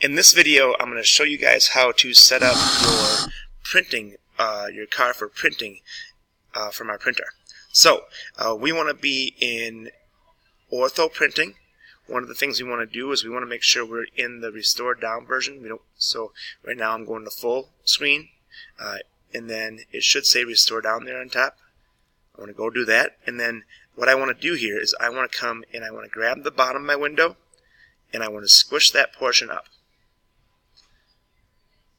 In this video, I'm going to show you guys how to set up your printing, your car for printing from our printer. So we want to be in ortho printing. One of the things we want to do is we want to make sure we're in the restored down version. So right now I'm going to full screen, and then it should say restore down there on top. I want to go do that, and then what I want to do here is I want to come and I want to grab the bottom of my window and I want to squish that portion up.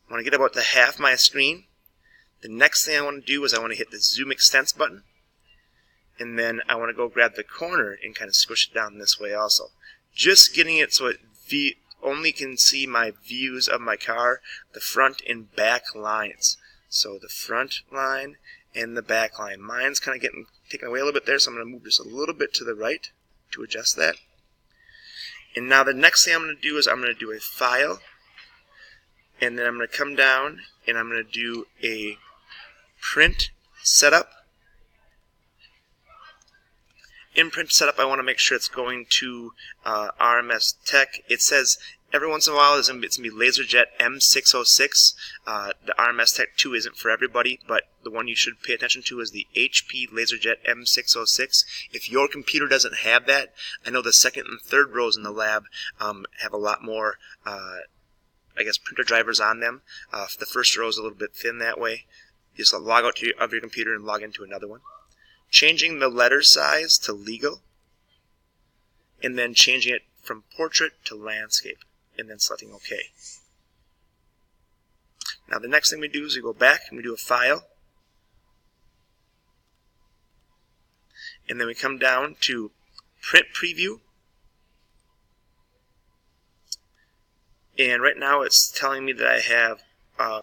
I want to get about the half my screen. The next thing I want to do is I want to hit the zoom extents button, and then I want to go grab the corner and kind of squish it down this way also. Just getting it so it only can see my views of my car, the front and back lines. So the front line and the back line. Mine's kind of getting taken away a little bit there, so I'm going to move just a little bit to the right to adjust that. And now the next thing I'm going to do is I'm going to do a file, and then I'm going to come down and I'm going to do a print setup. In print setup, I want to make sure it's going to RMS Tech. It says every once in a while it's going to be LaserJet M606. The RMS Tech 2 isn't for everybody, but the one you should pay attention to is the HP LaserJet M606. If your computer doesn't have that, I know the second and third rows in the lab have a lot more I guess printer drivers on them. The first row is a little bit thin that way. Just log out of your computer and log into another one. Changing the letter size to legal, and then changing it from portrait to landscape, and then selecting OK. Now the next thing we do is we go back and we do a file, and then we come down to print preview, and right now it's telling me that I have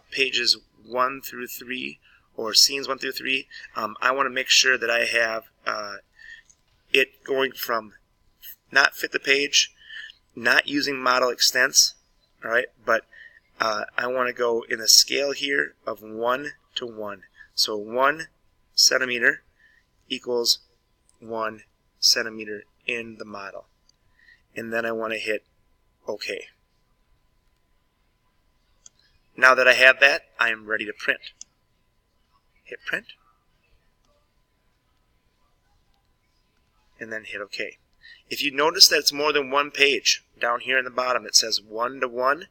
pages 1 through 3 or scenes 1 through 3. I want to make sure that I have it going from not fit the page, not using model extents, alright, but I want to go in a scale here of 1 to 1. So 1 centimeter equals 1 centimeter in the model. And then I want to hit OK. Now that I have that, I am ready to print. Hit print, and then hit OK. If you notice that it's more than one page, down here in the bottom it says 1 to 1,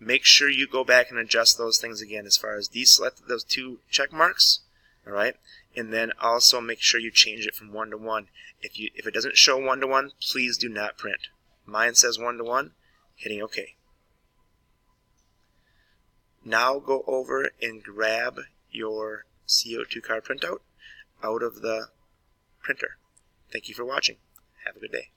make sure you go back and adjust those things again as far as deselect those two check marks, alright? And then also make sure you change it from 1 to 1. If it doesn't show 1 to 1, please do not print. Mine says 1 to 1, hitting OK. Now go over and grab your CO2 car printout out of the printer. Thank you for watching. Have a good day.